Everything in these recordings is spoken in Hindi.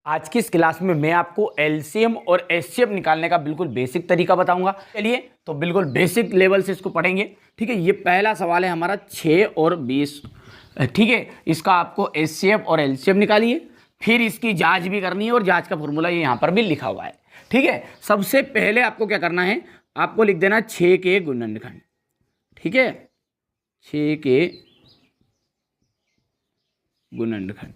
आज की इस क्लास में मैं आपको एलसीएम और एचसीएफ निकालने का बिल्कुल बेसिक तरीका बताऊंगा। चलिए तो बिल्कुल बेसिक लेवल से इसको पढ़ेंगे। ठीक है, ये पहला सवाल है हमारा 6 और 20। ठीक है, इसका आपको एचसीएफ और एलसीएम निकालिए, फिर इसकी जांच भी करनी है और जांच का फॉर्मूला ये यहाँ पर भी लिखा हुआ है। ठीक है, सबसे पहले आपको क्या करना है, आपको लिख देना 6 के गुणनखंड। ठीक है, 6 के गुणनखंड।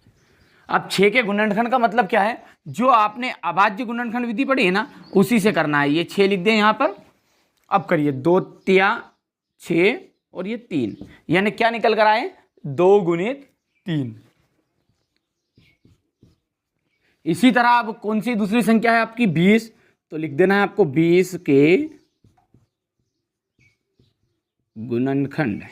अब 6 के गुणनखंड का मतलब क्या है, जो आपने अभाज्य गुणनखंड विधि पढ़ी है ना, उसी से करना है। ये 6 लिख दें यहाँ पर। अब करिए 2 तिया 6 और ये 3, यानी क्या निकल कर आए 2 गुणित 3। इसी तरह अब कौन सी दूसरी संख्या है आपकी 20, तो लिख देना है आपको 20 के गुणनखंड।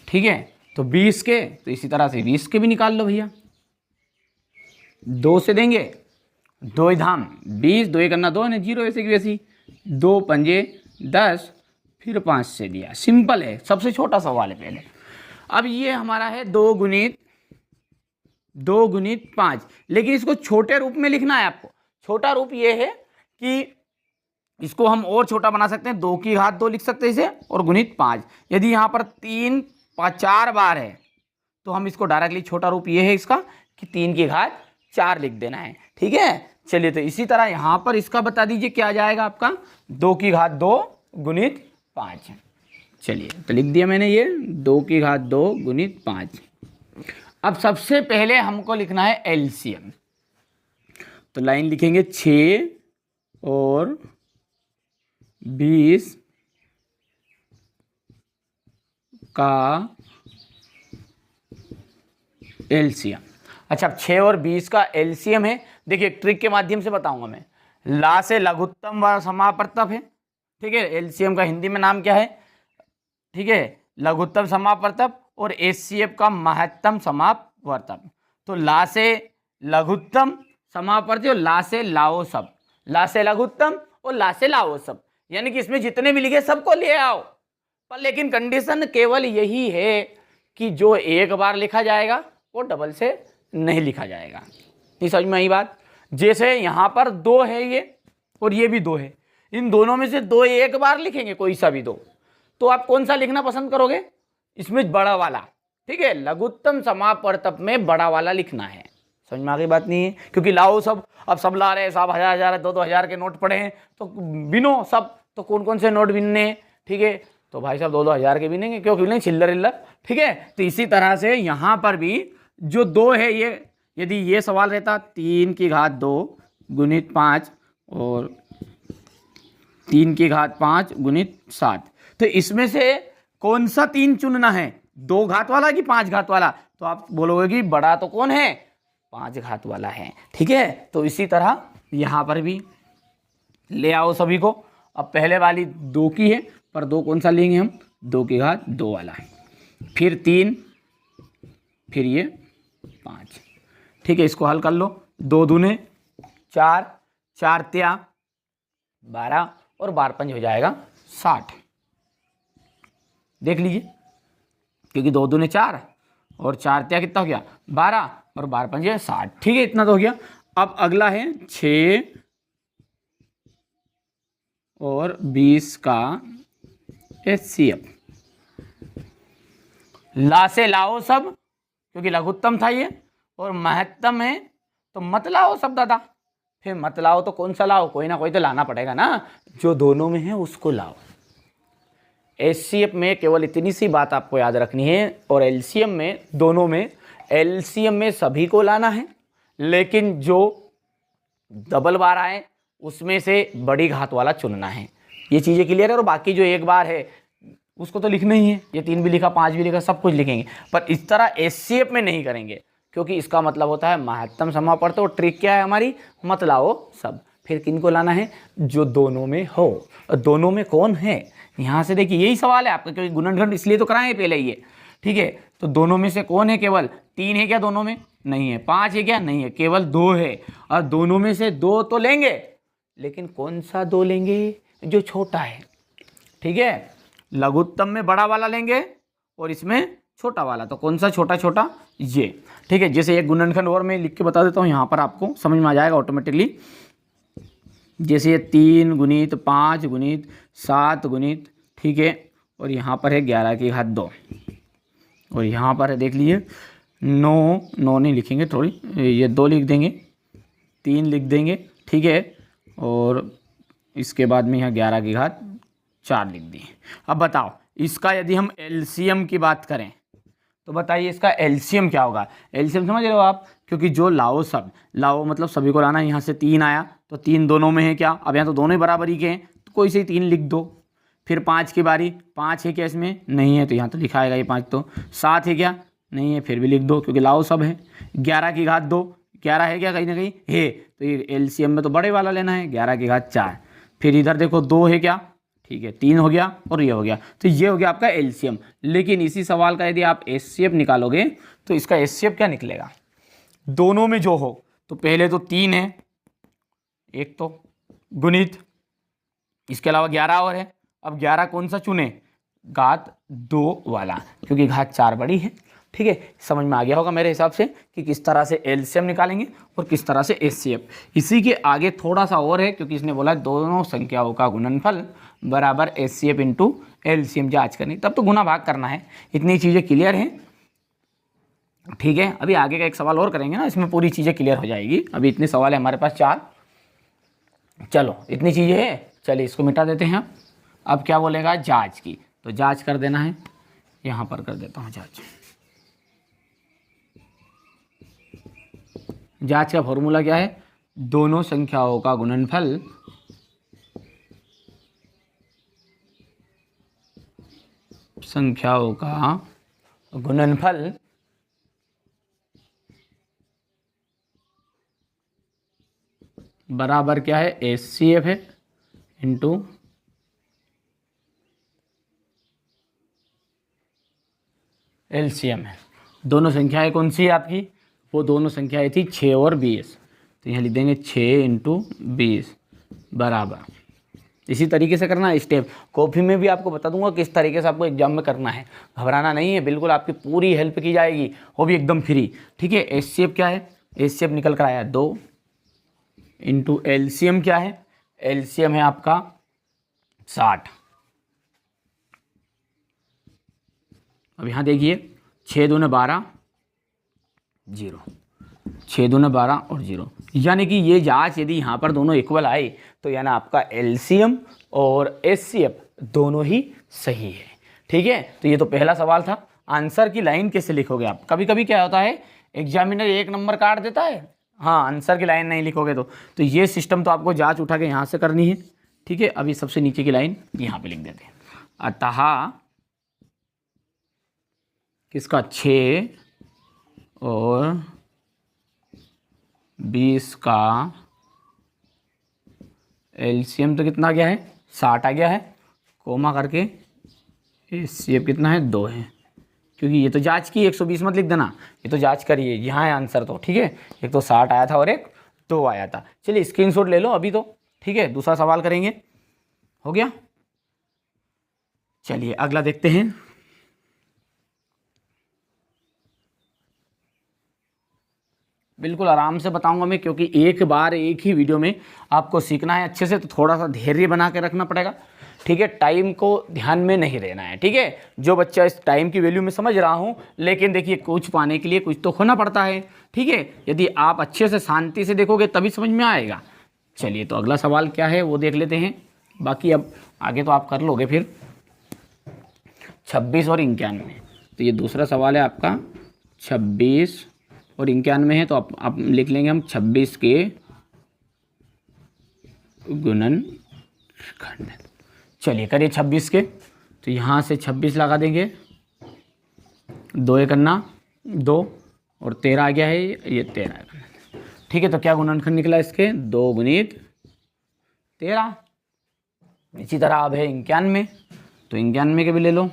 ठीक है, तो 20 के, तो इसी तरह से 20 के भी निकाल लो भैया। 2 से देंगे, 2 धाम 20, 2 करना 2 है, 0 ऐसे की वैसी, 2 पंजे 10, फिर 5 से दिया। सिंपल है, सबसे छोटा सवाल है पहले। अब ये हमारा है 2 गुणित 5, लेकिन इसको छोटे रूप में लिखना है आपको। छोटा रूप ये है कि इसको हम और छोटा बना सकते हैं, 2 की घात 2 लिख सकते हैं इसे, और गुणित 5। यदि यहाँ पर 3 4 बार है तो हम इसको डायरेक्टली, छोटा रूप ये है इसका कि 3 की घात 4 लिख देना है। ठीक है, चलिए तो इसी तरह यहाँ पर इसका बता दीजिए क्या आ जाएगा आपका, 2 की घात 2 गुणित 5। चलिए तो लिख दिया मैंने ये 2 की घात 2 गुणित 5। अब सबसे पहले हमको लिखना है एलसीएम, तो लाइन लिखेंगे 6 और 20 का एलसीएम। अच्छा, अब 6 और 20 का एलसीएम है। देखिए ट्रिक के माध्यम से बताऊंगा मैं। ला से लघुत्तम व समापवर्तक है। ठीक है, एलसीएम का हिंदी में नाम क्या है, ठीक है, लघुत्तम समापवर्तक, और एचसीएफ का महत्तम समापवर्तक। तो ला से लघुत्तम समापवर्तक और ला से लाओ सब, ला से लघुत्तम और ला से लाओ सब, यानी कि इसमें जितने भी लिखे सबको ले आओ। पर लेकिन कंडीशन केवल यही है कि जो एक बार लिखा जाएगा वो डबल से नहीं लिखा जाएगा। नहीं समझ में आई बात। जैसे यहाँ पर 2 है ये और ये भी 2 है, इन दोनों में से 2 एक बार लिखेंगे, कोई सा भी 2, तो आप कौन सा लिखना पसंद करोगे, इसमें बड़ा वाला। ठीक है, लघुत्तम समापवर्तक में बड़ा वाला लिखना है। समझ में आ गई बात नहीं है, क्योंकि लाओ सब, अब सब ला रहे हैं, सब 1000 2-2000 के नोट पड़े हैं, तो बिनो सब, तो कौन कौन से नोट बिनने हैं। ठीक है, तो भाई साहब 2-2 हज़ार के बिनेंगे, क्यों बिनेंगे, चिल्लर इल्लर। ठीक है, तो इसी तरह से यहाँ पर भी जो 2 है, ये यदि ये सवाल रहता 3 की घात 2 गुणित 5 और 3 की घात 5 गुणित 7, तो इसमें से कौन सा 3 चुनना है, 2 घात वाला कि 5 घात वाला, तो आप बोलोगे कि बड़ा तो कौन है, 5 घात वाला है। ठीक है, तो इसी तरह यहाँ पर भी ले आओ सभी को। अब पहले वाली 2 की है, पर 2 कौन सा लेंगे हम, 2 की घात 2 वाला है, फिर 3, फिर ये 5। ठीक है, इसको हल कर लो, 2 दूने 4, 4 त्या 12 और 12 पंज हो जाएगा 60। देख लीजिए, क्योंकि 2 दूने 4 और 4 त्या कितना हो गया 12 और 12 पंजे 60। ठीक है, इतना तो हो गया। अब अगला है 6 और 20 का एचसीएफ। ला से लाओ सब, क्योंकि लघुत्तम था ये और महत्तम है, तो मत लाओ सब दादा। फिर मत लाओ तो कौन सा लाओ, कोई ना कोई तो लाना पड़ेगा ना, जो दोनों में है उसको लाओ। एचसीएफ में केवल इतनी सी बात आपको याद रखनी है, और एलसीएम में, दोनों में, एलसीएम में सभी को लाना है, लेकिन जो डबल बार आए उसमें से बड़ी घात वाला चुनना है। ये चीज़ें क्लियर है। और बाकी जो एक बार है उसको तो लिखना ही है, ये 3 भी लिखा 5 भी लिखा सब कुछ लिखेंगे, पर इस तरह एचसीएफ में नहीं करेंगे, क्योंकि इसका मतलब होता है महत्तम समापवर्तक। और ट्रिक क्या है हमारी, मत लाओ सब। फिर किन को लाना है, जो दोनों में हो। और दोनों में कौन है, यहाँ से देखिए यही सवाल है आपका, क्योंकि गुणनखंड इसलिए तो कराएं पहले ये। ठीक है, तो दोनों में से कौन है, केवल 3 है क्या दोनों में, नहीं है। 5 है क्या, नहीं है, केवल 2 है। और दोनों में से 2 तो लेंगे, लेकिन कौन सा 2 लेंगे, जो छोटा है। ठीक है, लघुत्तम में बड़ा वाला लेंगे और इसमें छोटा वाला, तो कौन सा छोटा छोटा, ये, ठीक है। जैसे एक गुणनखंड और मैं लिख के बता देता हूँ, यहाँ पर आपको समझ में आ जाएगा ऑटोमेटिकली। जैसे ये 3 गुणित 5 गुणित 7 गुणित, ठीक है, और यहाँ पर है 11 की घात 2, और यहाँ पर है देख लीजिए 9 नहीं लिखेंगे, थोड़ी ये 2 लिख देंगे, 3 लिख देंगे, ठीक है, और इसके बाद में यहाँ 11 की घात 4 लिख दिए। अब बताओ इसका यदि हम एलसीएम की बात करें तो बताइए इसका एलसीएम क्या होगा। एलसीएम समझ रहे हो आप, क्योंकि जो लाओ सब, लाओ मतलब सभी को लाना, यहाँ से 3 आया तो 3 दोनों में है क्या, अब यहाँ तो दोनों ही बराबरी के हैं तो कोई से 3 लिख दो। फिर 5 की बारी, 5 है क्या इसमें, नहीं है तो यहाँ तो लिखा आएगा ये 5, तो 7 है क्या, नहीं है, फिर भी लिख दो क्योंकि लाओ सब है। 11 की घात 2, 11 है क्या, कहीं ना कहीं है, तो ये एलसीएम में तो बड़े वाला लेना है, 11 की घात 4। फिर इधर देखो 2 है क्या, ठीक है, 3 हो गया और ये हो गया, तो ये हो गया आपका एलसीएम। लेकिन इसी सवाल का यदि आप एचसीएफ निकालोगे तो इसका एचसीएफ क्या निकलेगा, दोनों में जो हो, तो पहले तो 3 है, एक तो गुणित, इसके अलावा 11 और है। अब 11 कौन सा चुने, घात 2 वाला, क्योंकि घात 4 बड़ी है, ठीक है। समझ में आ गया होगा मेरे हिसाब से कि किस तरह से एलसीएम निकालेंगे और किस तरह से एचसीएफ। इसी के आगे थोड़ा सा और है, क्योंकि इसने बोला दोनों संख्याओं का गुणनफल बराबर एचसीएफ इंटू एलसीएम जांच करनी, तब तो गुना भाग करना है। इतनी चीज़ें क्लियर हैं, ठीक है। अभी आगे का एक सवाल और करेंगे ना, इसमें पूरी चीज़ें क्लियर हो जाएगी। अभी इतने सवाल है हमारे पास 4, चलो इतनी चीज़ें हैं, चलिए इसको मिटा देते हैं। अब क्या बोलेगा, जांच की, तो जांच कर देना है, यहाँ पर कर देता हूँ जांच। जांच का फॉर्मूला क्या है, दोनों संख्याओं का गुणनफल बराबर क्या है, एचसीएफ है इंटू एलसीएम है। दोनों संख्याएं कौन सी है आपकी, वो दोनों संख्याएं थी 6 और 20, तो यहाँ लिख देंगे 6 इंटू 20 बराबर। इसी तरीके से करना है स्टेप, कॉपी में भी आपको बता दूंगा किस तरीके से आपको एग्जाम में करना है, घबराना नहीं है, बिल्कुल आपकी पूरी हेल्प की जाएगी, वो भी एकदम फ्री, ठीक है। एचसीएफ क्या है, एचसीएफ निकल कर आया 2 इंटू एलसीएम क्या है, एलसीएम है आपका 60। अब यहाँ देखिए 6 दूने 12, 0, 6 दूने 12 और 0, यानी कि ये जांच यदि यहाँ पर दोनों इक्वल आए तो यानी आपका एलसीएम और एचसीएफ दोनों ही सही है, ठीक है। तो ये तो पहला सवाल था। आंसर की लाइन कैसे लिखोगे आप, कभी कभी क्या होता है एग्जामिनर 1 नंबर काट देता है, हाँ आंसर की लाइन नहीं लिखोगे तो ये सिस्टम तो आपको जांच उठा के यहाँ से करनी है, ठीक है। अभी सबसे नीचे की लाइन यहाँ पे लिख देते हैं, अतः किसका 6 और 20 का एलसीएम तो कितना आ गया है, 60 आ गया है, कोमा करके एचसीएफ कितना है, 2 है, क्योंकि ये तो जांच की, 120 मत लिख देना, ये तो जांच करिए, यहाँ है आंसर तो, ठीक है। एक तो 60 आया था और एक 2 आया था। चलिए स्क्रीनशॉट ले लो अभी तो, ठीक है। दूसरा सवाल करेंगे, हो गया। चलिए अगला देखते हैं। बिल्कुल आराम से बताऊंगा मैं, क्योंकि एक बार एक ही वीडियो में आपको सीखना है अच्छे से, तो थोड़ा सा धैर्य बना के रखना पड़ेगा, ठीक है। टाइम को ध्यान में नहीं रहना है, ठीक है। जो बच्चा इस टाइम की वैल्यू में समझ रहा हूँ, लेकिन देखिए कुछ पाने के लिए कुछ तो खोना पड़ता है, ठीक है। यदि आप अच्छे से शांति से देखोगे तभी समझ में आएगा। चलिए तो अगला सवाल क्या है वो देख लेते हैं, बाकी अब आगे तो आप कर लोगे फिर। 26 और 91, तो ये दूसरा सवाल है आपका, 26 और 91 है, तो आप लिख लेंगे हम 26 के गुणनखंड। चलिए करिए 26 के, तो यहाँ से 26 लगा देंगे, 2 एक अन्ना 2 और 13 आ गया है, ये 13 है, ठीक है। तो क्या गुणनखंड निकला इसके, 2 गुणित 13। इसी तरह अब है 91, तो 91 के भी ले लो।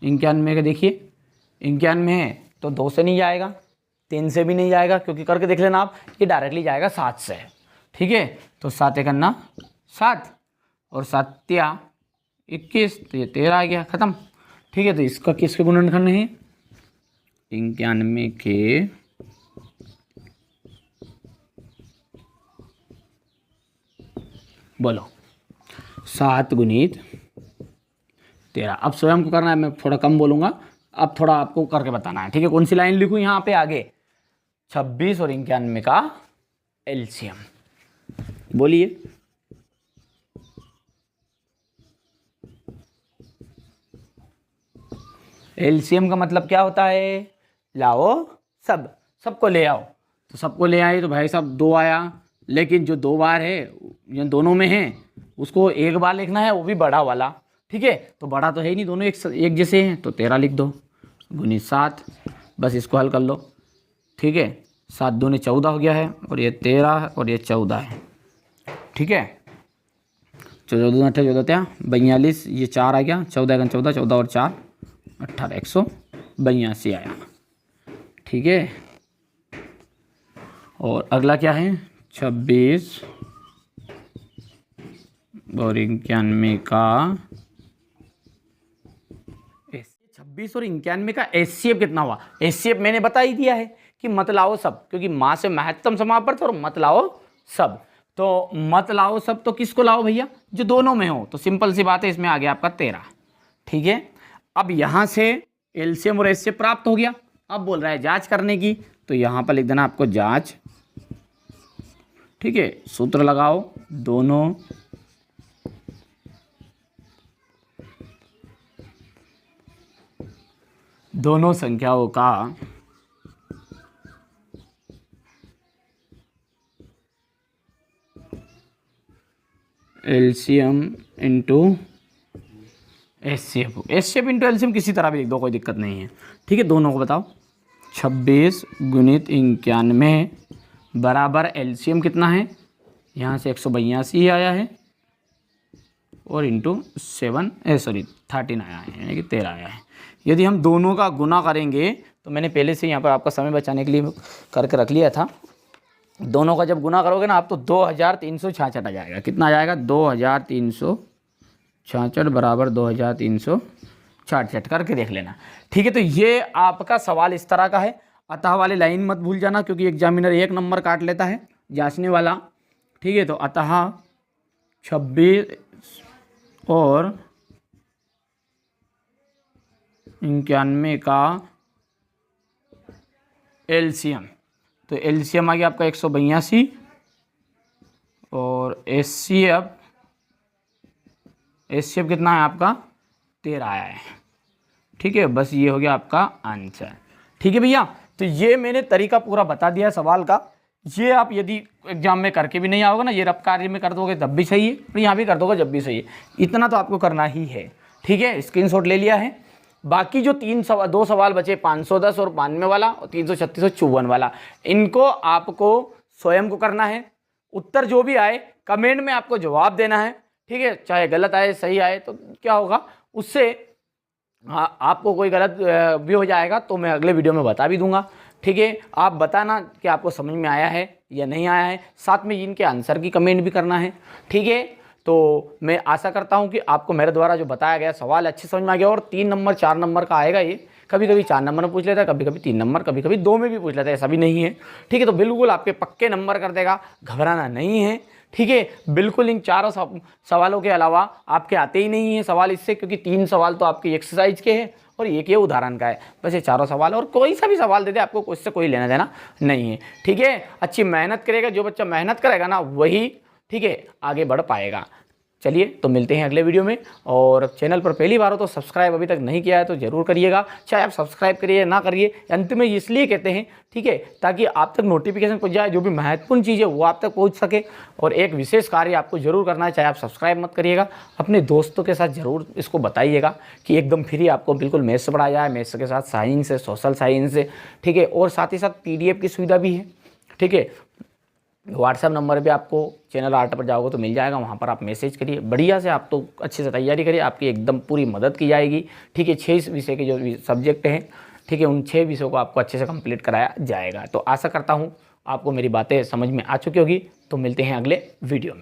91 के देखिए, 91 है तो 2 से नहीं जाएगा, 3 से भी नहीं जाएगा, क्योंकि करके देख लेना आप, ये डायरेक्टली जाएगा 7 से, ठीक है। तो 7 एक अन्ना 7 और 7 21, तो ये 13 आ गया, ख़त्म, ठीक है, तो इसका किसके गुणनखंड है? 91 के बोलो 7 गुणित 13। अब स्वयं को करना है, मैं थोड़ा कम बोलूँगा, अब थोड़ा आपको करके बताना है। ठीक है, कौन सी लाइन लिखूँ यहाँ पे आगे? 26 और 91 का एलसीएम। बोलिए। एलसीएम का मतलब क्या होता है? लाओ सबको ले आओ। तो सबको ले आए तो भाई साहब 2 आया, लेकिन जो 2 बार है जो दोनों में है उसको एक बार लिखना है, वो भी बड़ा वाला। ठीक है, तो बड़ा तो है ही नहीं, दोनों एक जैसे हैं, तो 13 लिख दो गुनी 7। बस इसको हल कर लो। ठीक है, 7 दूनी 14 हो गया है, और ये 13 और ये 14 है। ठीक है, 14 दूनी 18, 14 42, ये 4 आ गया, 14 14 14 और 4 18, 182 आया। ठीक है, और अगला क्या है? 26 और 91 का 26 और 91 का एचसीएफ कितना हुआ? एचसीएफ मैंने बता ही दिया है कि मत लाओ सब, क्योंकि माँ से महत्तम समापवर्त और मत लाओ सब। तो मत लाओ सब तो किसको लाओ भैया? जो दोनों में हो। तो सिंपल सी बात है, इसमें आ गया आपका 13। ठीक है, अब यहाँ से एलसीएम और एचसीएफ प्राप्त हो गया। अब बोल रहा है जांच करने की, तो यहाँ पर लिख देना आपको जांच। ठीक है, सूत्र लगाओ, दोनों संख्याओं का LCM into HCF. HCF into LCM किसी तरह भी लिख दो, कोई दिक्कत नहीं है। ठीक है, दोनों को बताओ। 26 गुणित 91 बराबर एलसीएम कितना है? यहाँ से 182 आया है, और इंटू 13 आया है, यानी कि 13 आया है। यदि हम दोनों का गुना करेंगे, तो मैंने पहले से यहाँ पर आपका समय बचाने के लिए करके रख लिया था। दोनों का जब गुना करोगे ना आप, तो 2366 आ जाएगा। कितना आ जाएगा? 2366 बराबर 2366 करके देख लेना। ठीक है, तो ये आपका सवाल इस तरह का है। अतः वाली लाइन मत भूल जाना, क्योंकि एग्जामिनर 1 नंबर काट लेता है जांचने वाला। ठीक है, तो अतः 26 और 91 का एलसीएम, तो एलसीएम आ गया आपका 182, और एचसीएफ कितना है आपका? 13 आया है। ठीक है, बस ये हो गया आपका आंसर। ठीक है भैया, तो ये मैंने तरीका पूरा बता दिया है सवाल का। ये आप यदि एग्जाम में करके भी नहीं आओगे ना, ये रफ कार्य में कर दोगे तब भी सही है, और यहाँ भी कर दोगे जब भी सही है। इतना तो आपको करना ही है। ठीक है, स्क्रीनशॉट ले लिया है। बाकी जो 2 सवाल बचे, 510 और 92 वाला, और 336 और 54 वाला, इनको आपको स्वयं को करना है। उत्तर जो भी आए कमेंट में आपको जवाब देना है। ठीक है, चाहे गलत आए सही आए, तो क्या होगा उससे आपको कोई गलत भी हो जाएगा तो मैं अगले वीडियो में बता भी दूंगा। ठीक है, आप बताना कि आपको समझ में आया है या नहीं आया है, साथ में इनके आंसर की कमेंट भी करना है। ठीक है, तो मैं आशा करता हूं कि आपको मेरे द्वारा जो बताया गया सवाल अच्छे समझ में आ गया। और 3 नंबर 4 नंबर का आएगा ये, कभी कभी 4 नंबर में पूछ लेता है, कभी कभी 3 नंबर, कभी कभी 2 में भी पूछ लेता है, ऐसा भी नहीं है। ठीक है, तो बिल्कुल आपके पक्के नंबर कर देगा, घबराना नहीं है। ठीक है, बिल्कुल इन चारों सवालों के अलावा आपके आते ही नहीं है सवाल इससे, क्योंकि 3 सवाल तो आपके एक्सरसाइज के हैं और एक ये उदाहरण का है। बस ये चारों सवाल, और कोई सा भी सवाल दे दे आपको इससे कोई लेना देना नहीं है। ठीक है, अच्छी मेहनत करेगा जो बच्चा, मेहनत करेगा ना वही ठीक है आगे बढ़ पाएगा। चलिए, तो मिलते हैं अगले वीडियो में। और चैनल पर पहली बार हो तो सब्सक्राइब अभी तक नहीं किया है तो ज़रूर करिएगा, चाहे आप सब्सक्राइब करिए ना करिए, अंत में इसलिए कहते हैं ठीक है, ताकि आप तक नोटिफिकेशन पहुंच जाए, जो भी महत्वपूर्ण चीज़ है वो आप तक पहुंच सके। और एक विशेष कार्य आपको जरूर करना है, चाहे आप सब्सक्राइब मत करिएगा, अपने दोस्तों के साथ ज़रूर इसको बताइएगा कि एकदम फ्री आपको बिल्कुल मैथ्स पढ़ाया जाए, मैथ्स के साथ साइंस है, सोशल साइंस है। ठीक है, और साथ ही साथ PDF की सुविधा भी है। ठीक है, व्हाट्सएप नंबर भी आपको चैनल आर्ट पर जाओगे तो मिल जाएगा, वहाँ पर आप मैसेज करिए, बढ़िया से आप तो अच्छे से तैयारी करिए, आपकी एकदम पूरी मदद की जाएगी। ठीक है, 6 विषय के जो सब्जेक्ट हैं, ठीक है, उन 6 विषयों को आपको अच्छे से कंप्लीट कराया जाएगा। तो आशा करता हूँ आपको मेरी बातें समझ में आ चुकी होगी। तो मिलते हैं अगले वीडियो में।